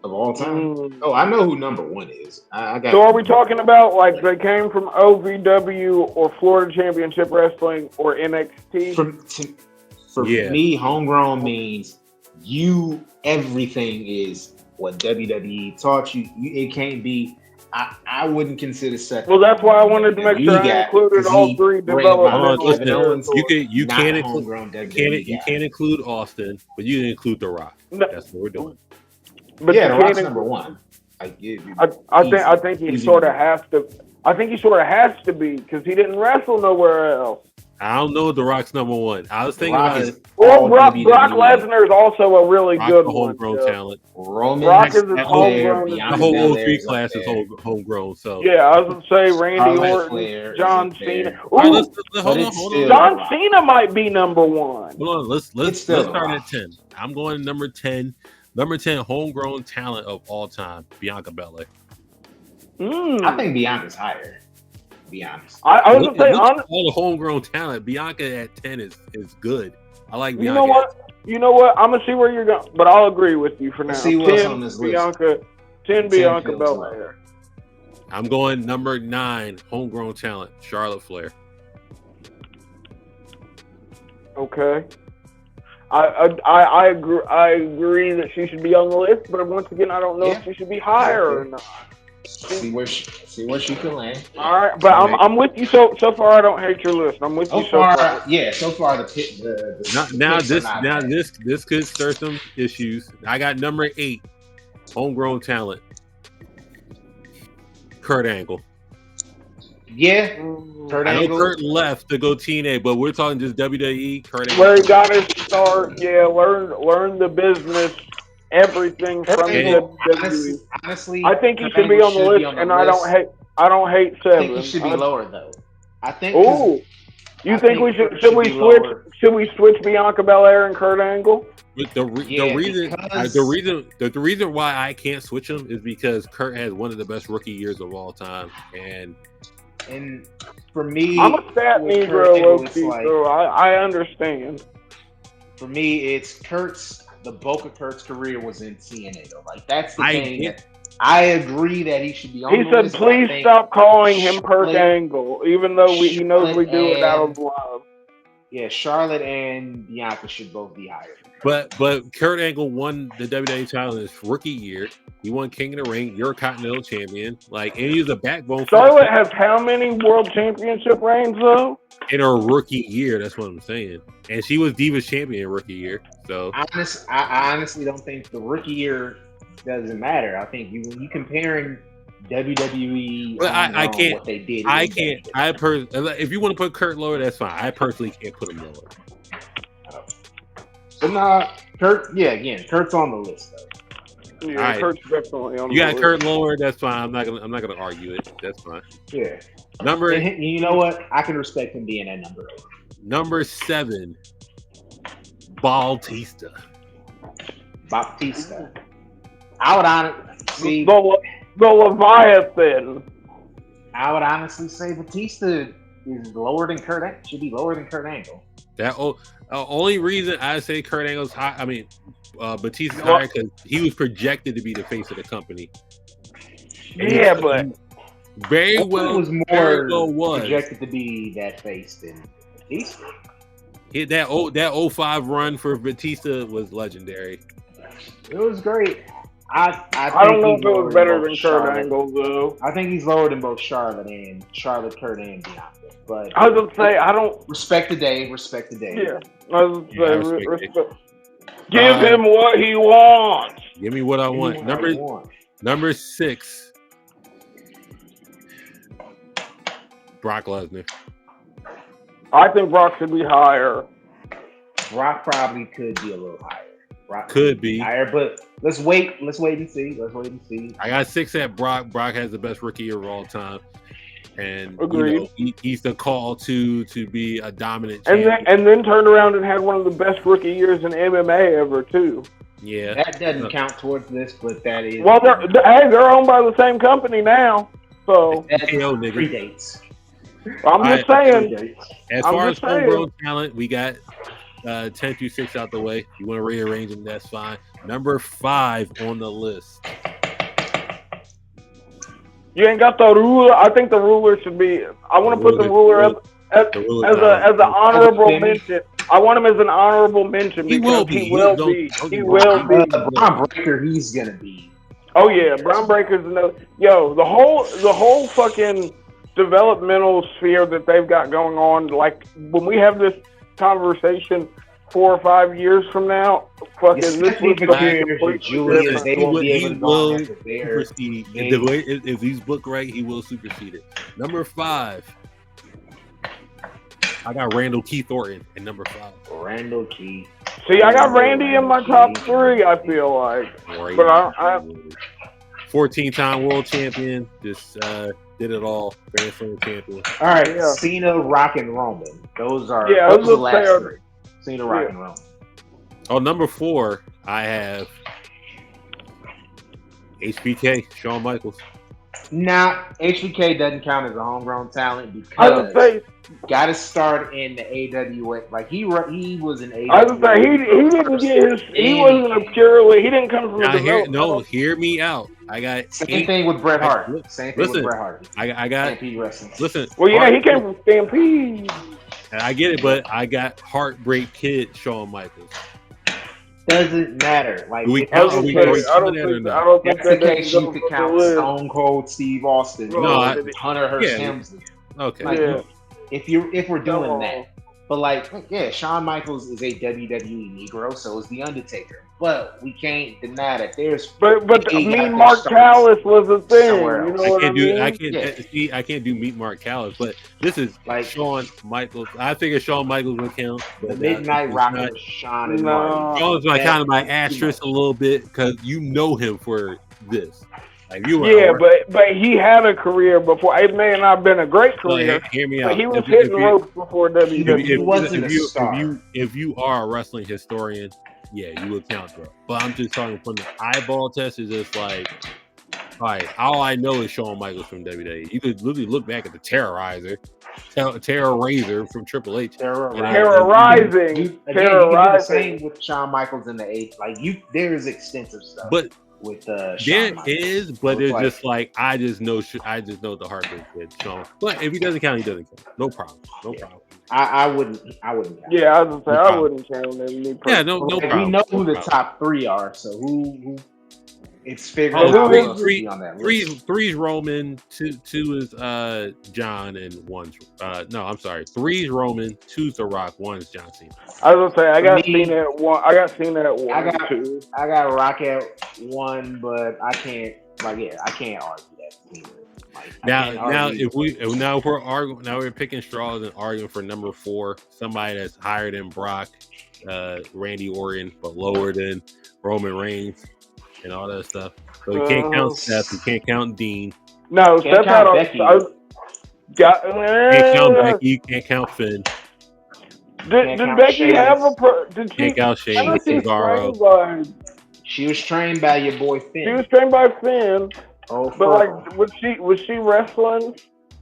of all time. Oh, I know who number 1 is. I got. So are we talking about like they came from OVW or Florida Championship Wrestling or NXT? For me, homegrown means everything is what WWE taught you. It can't be. I wouldn't consider second. Well, that's why I wanted to make sure I included all 3 developmental. You can't include Austin, but you can include The Rock. No. That's what we're doing. But The Rock's number 1. I think he sort of has to. I think he sort of has to be because he didn't wrestle nowhere else. I don't know. The Rock's number 1. I was thinking about it. Well, Brock Lesnar is also a really good homegrown talent. Roman Brock is homegrown. The whole 03 class is homegrown. So yeah, I was gonna say Randy Orton, John Cena. Hold on. John Cena might be number 1. Hold on. Let's start at 10. I'm going to number 10. Number 10 homegrown talent of all time, Bianca Belair. I think Bianca's higher. Be honest. I was gonna say all the homegrown talent. Bianca at 10 is good. I like Bianca. You know what? I'm gonna see where you're going, but I'll agree with you for now. See what's on this list. 10 Bianca Belair. I'm going number 9 homegrown talent, Charlotte Flair. Okay. I agree that she should be on the list, but once again, I don't know if she should be higher or not. See where she can land. All right, but I'm with you so far. I don't hate your list. I'm with you so far. Yeah, so far this could stir some issues. I got number 8 homegrown talent, Kurt Angle. Yeah, Kurt Angle. Kurt left to go TNA, but we're talking just WWE. Kurt Angle. Where he got his start. Yeah, learn the business. Everything from WWE. Honestly, I think he should be on the list, and I don't hate 7. I think he should be lower though. I think. Oh, you think we should? Should we switch? Should we switch Bianca Belair and Kurt Angle? The reason why I can't switch them is because Kurt has one of the best rookie years of all time, and for me, I'm a fat Negro, so I understand. For me, it's the bulk of Kurt's career was in TNA, though. Like that's the thing. I agree that he should be on. He said, "Please stop calling him Kurt Angle," even though he knows we do it out of love. Yeah, Charlotte and Bianca should both be higher. But Kurt Angle won the WWE title in his rookie year. He won King of the Ring, Intercontinental Champion. Like, and he was a backbone. Charlotte has how many World Championship reigns though? In her rookie year, that's what I'm saying. And she was Divas Champion in rookie year. So I honestly don't think the rookie year doesn't matter. I think when you comparing WWE, I can't. What they did. I can't. If you want to put Kurt lower, that's fine. I personally can't put him lower. But nah, Kurt. Yeah, again, Kurt's on the list though. Yeah, right. Kurt's definitely on. You got Kurt lower. That's fine. I'm not gonna argue it. That's fine. Yeah. Number. And you know what? I can respect him being at number 8. Number 7. Bautista. I would honestly the Leviathan. I would honestly say Batista is lower than Kurt. Should be lower than Kurt Angle. That only reason I say Kurt Angle's high. I mean, Batista's higher because he was projected to be the face of the company. Yeah, but very well was more projected to be that face than Batista. That 05 run for Batista was legendary. It was great. I don't know if it was better than Kurt Angle though. I think he's lower than both Charlotte, Kurt, and Bianca. But I was gonna say I don't respect the day. Yeah, I was gonna say respect. Give him what he wants. Give me what I want. Number 6. Brock Lesnar. I think Brock should be higher. Brock probably could be a little higher. Brock could be higher, but let's wait and see. I got 6 at Brock. Brock has the best rookie year of all time, and he's the call to be a dominant champion. And then turned around and had one of the best rookie years in MMA ever too. Yeah, that doesn't count towards this, but that is. Well, they're owned by the same company now, so that predates. I'm just saying. As far as homegrown talent, we got 10 through 6 out the way. You want to rearrange them, that's fine. Number 5 on the list. You ain't got the ruler. I think the ruler should be. I want to put the ruler as an honorable mention. I want him as an honorable mention because he will be. Braun Breaker, he's gonna be. Oh yeah, Braun Breaker's another. Yo, the whole fucking developmental sphere that they've got going on. Like when we have this conversation 4 or 5 years from now, fucking this was Julius. They won't be able to go supersede. If he's booked right, he will supersede it. Number 5. I got Randall Keith Orton at number 5. Randall Keith. See, I got Randy in my top 3. I feel like, but I 14-time world champion. Just did it all. Grand Slam champion. All right, Cena, Rock, and Roman. Those are the last 3. Cena, Rock, and Roman. Oh, number 4, I have HBK, Shawn Michaels. Nah, HBK doesn't count as a homegrown talent because got to start in the AWA. Like he was an AWA. I was say he didn't get his. He wasn't a purely. He didn't come from a development. Hear me out. I got same thing with Bret Hart. With Bret Hart. I got Stampede Wrestling. Listen. Well, yeah, he came from Stampede. I get it, but I got Heartbreak Kid Shawn Michaels. Doesn't matter. Like I don't think that's the case. You could count Stone Cold Steve Austin, Hunter Hearst Helmsley. Okay. Like, if we're doing that, but Shawn Michaels is a WWE Negro, so is the Undertaker. But we can't deny that there's. But Mean Mark Callis was a thing. You know what I mean? I can't do Meet Mark Callis, but this is like Shawn Michaels. I figure Shawn Michaels would count. But Midnight Rocker, Shawn and Marty. Shawn's kind of my asterisk a little bit because you know him for this. Like but he had a career before. It may not have been a great career. Hear me out. But he was hitting ropes before WWE. He wasn't a star. If you are a wrestling historian, yeah, you would count that. But I'm just talking from the eyeball test. Is just like, all right, all I know is Shawn Michaels from WWE. You could literally look back at the Terrorizer from Triple H. Terrorizing. The same with Shawn Michaels in the 80s. Like there is extensive stuff. But with there Shawn Michaels. is, but it's just like I just know the Harper kid. So, but if he doesn't count, he doesn't count. No problem. No problem. I wouldn't count. Yeah, I was gonna say I wouldn't count him. Yeah, no problem. We know who the top 3 are, so who it's figured out who else will be on that list. Three's Roman, two is John, and one's no, I'm sorry. 3's Roman, 2's The Rock, 1's John Cena. I was gonna say I got Cena at 1. I got Cena at 1. I got Rock at 1, but I can't argue that either. If we're picking straws and arguing for number 4, somebody that's higher than Brock, Randy Orton, but lower than Roman Reigns and all that stuff. So you can't count Seth, you can't count Dean. No, Seth had Becky. Can't count Becky, you can't count Finn. Did Becky have a did she can't count Sheamus, Cesaro. She was trained by your boy Finn. She was trained by Finn. Oh, but like, was she wrestling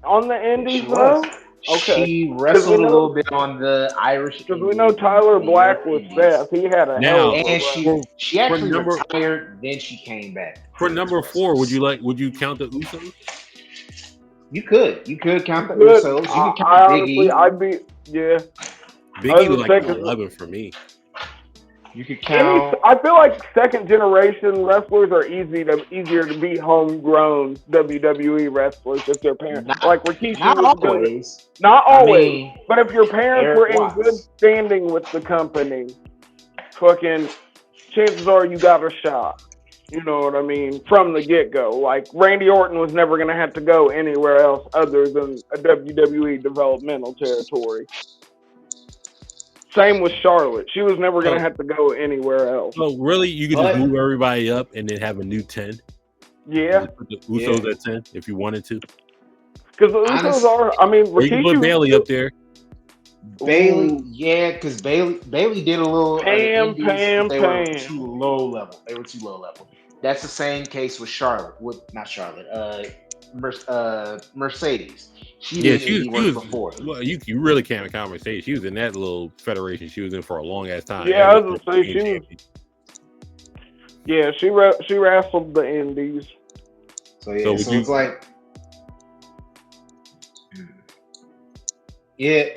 on the Indies though? Okay. She wrestled a little bit on the Irish. Because we know Tyler Black was Seth. He had a hell of a and she actually retired. Then she came back. For number 4, would you count the Usos? You could count the Usos. You could count Biggie. Biggie was like 11 for me. You could count. I feel like second generation wrestlers are easier to be homegrown WWE wrestlers if their parents like Rikishi. Not always. Not always. But if your parents were in good standing with the company, fucking chances are you got a shot. You know what I mean? From the get-go. Like, Randy Orton was never going to have to go anywhere else other than a WWE developmental territory. Same with Charlotte. She was never going to have to go anywhere else. So, really, you could just move everybody up and then have a new 10? Yeah. Put the Usos at 10 if you wanted to? Because the Usos are, I mean, or you can put Bayley up there. Bayley, because Bayley did a little. They were too low level. That's the same case with Charlotte. Mercedes. She was before. Well, you really can't count Mercedes. She was in that little federation she was in for a long ass time. Yeah, I was gonna say she was. Yeah, she wrestled the Indies. So it's like, yeah.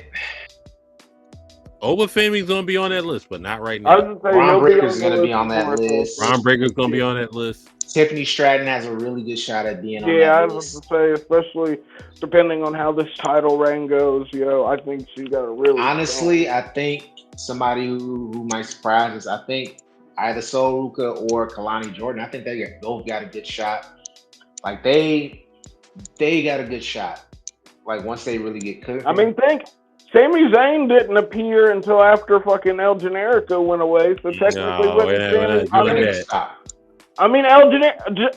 Oba Family's gonna be on that list, but not right now. Ron Breaker's gonna be on that list. Ron Breaker's gonna be on that list. Tiffany Stratton has a really good shot at being on that list. Yeah, I was going to say, especially depending on how this title reign goes, I think she got a really. Honestly, I think somebody who might surprise us. I think either Sol Ruka or Kalani Jordan. I think they both got a good shot. Like they got a good shot. Like once they really get cooked. I mean, Sami Zayn didn't appear until after fucking El Generico went away, so technically, I mean, El Generico.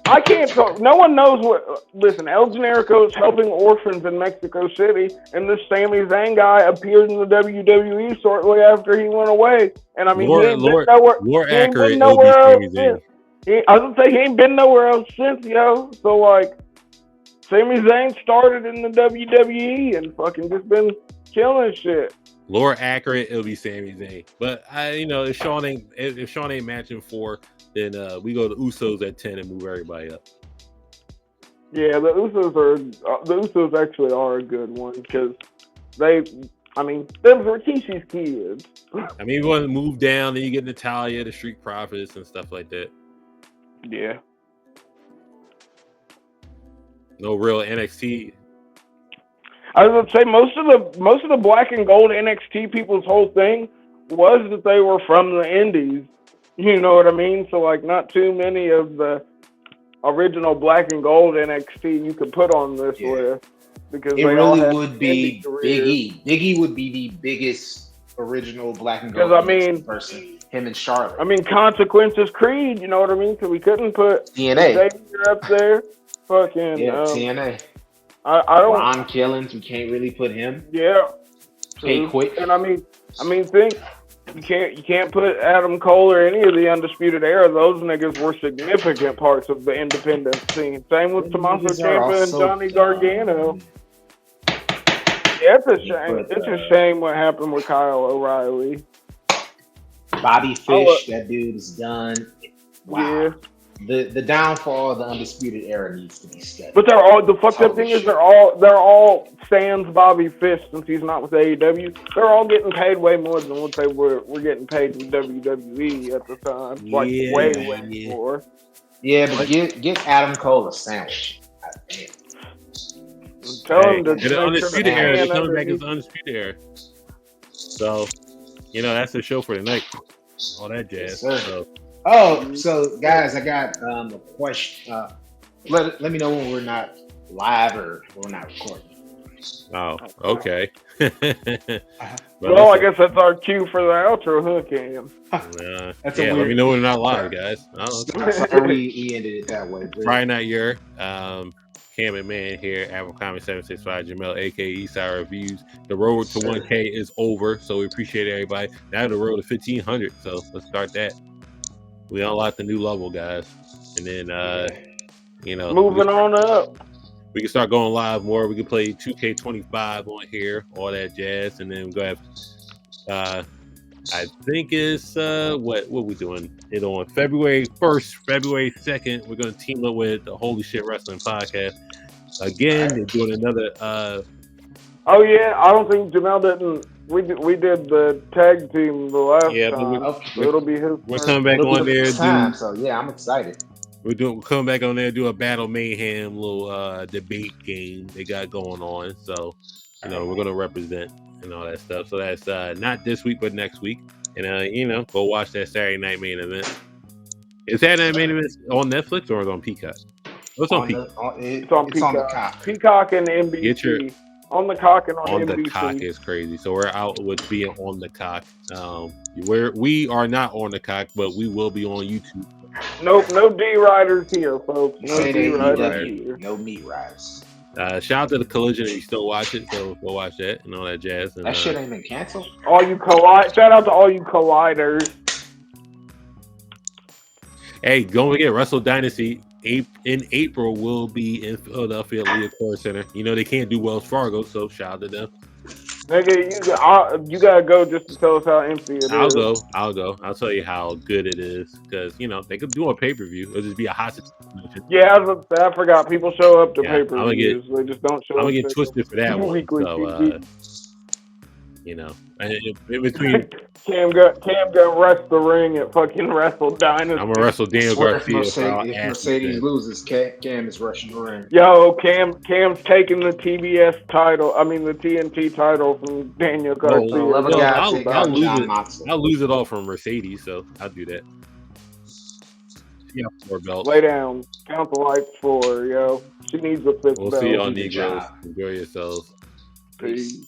I can't talk. No one knows what. Listen, El Generico is helping orphans in Mexico City, and this Sami Zayn guy appeared in the WWE shortly after he went away. And I mean, he ain't been nowhere else since. I was gonna say he ain't been nowhere else since, So like, Sami Zayn started in the WWE and fucking just been killing shit. Lore accurate, it'll be Sami Zayn. But if Sean ain't matching 4, then we go to Usos at 10 and move everybody up. Yeah, the Usos actually are a good one because them Rikishi's kids. I mean, you want to move down, then you get Natalya, the Street Profits, and stuff like that. Yeah. No real NXT. I was gonna say most of the black and gold NXT people's whole thing was that they were from the Indies. You know what I mean? So like, not too many of the original black and gold NXT you could put on this list because it really would be Big E. Big E would be the biggest original black and gold person. Him and Charlotte. I mean, Consequences Creed. You know what I mean? So we couldn't put TNA up there. Fucking TNA. I don't. Ron Killings, we can't really put him. Yeah. Stay quick. And I mean, think you can't put Adam Cole or any of the Undisputed Era. Those niggas were significant parts of the independent scene. Same with Tommaso Ciampa and Johnny Gargano. Yeah, it's a shame. It's a shame what happened with Kyle O'Reilly. Bobby Fish, that dude is done. Wow. Yeah. the downfall of the Undisputed Era needs to be studied. But they're all the fucked up thing is they're all sans Bobby Fish since he's not with AEW. They're all getting paid way more than what they were getting paid in WWE at the time. Like way more. Yeah, but get Adam Cole a sandwich. Tell him to the Undisputed Era. They're coming back as the Undisputed Era. So, that's the show for tonight. All that jazz. Yes, so guys, I got a question. Let me know when we're not live or we're not recording. Oh, okay. Well, I guess that's our cue for the outro, huh, Cam? That's let me know when we're not live, guys. Sorry we ended it that way. Friday Night Year. Cam and Man here, Abercrombie 765, Jamel, aka Eastside Reviews. The road to 1K is over, so we appreciate everybody. Now the road to 1,500, so let's start that. We unlocked the new level, guys, and then moving on up. We can start going live more. We can play 2K25 on here, all that jazz, and then we're gonna have. I think it's what we doing it on February 1st, February 2nd. We're gonna team up with the Holy Shit Wrestling Podcast again. They're doing another. Oh yeah, I don't think Jamel didn't. We did the tag team the last time. So it'll be his. We're coming back on there. So yeah, I'm excited. We're coming back on there, do a Battle Mayhem little debate game they got going on. So we're gonna represent and all that stuff. So that's not this week, but next week. And go watch that Saturday Night Main Event. Is Saturday Night Main Event on Netflix or is it on Peacock? It's on Peacock. It's on Peacock. Peacock and NBC. On the cock and on NBC. The cock is crazy. So we're out with being on the cock. We are not on the cock, but we will be on YouTube. Nope, no D riders here, folks. No D riders here. No meat riders. Shout out to the Collision if you still watch it. So go watch that and all that jazz. And, that shit ain't been canceled. Shout out to all you colliders. Hey, don't forget Wrestle Dynasty. In April will be in Philadelphia at Leah Core Center. They can't do Wells Fargo, so shout out to them. Nigga, you gotta go just to tell us how empty it is. I'll go. I'll tell you how good it is because they could do a pay-per-view. It'll just be a hostage situation. Yeah, I forgot. People show up to pay-per-views. They just don't show up. I'm gonna get twisted for that one. So, in between. Cam go rest the ring at fucking Wrestle Dynasty. I'm gonna wrestle Daniel Garcia. If Mercedes loses, Cam is rushing the ring. Yo, Cam's taking the TBS title. I mean the TNT title from Daniel Garcia. I'll lose it all from Mercedes, so I'll do that. Yeah, 4 belts. Lay down. Count the lights 4, yo. She needs a 5th belt. We'll see you on Negroes. Enjoy yourselves. Peace.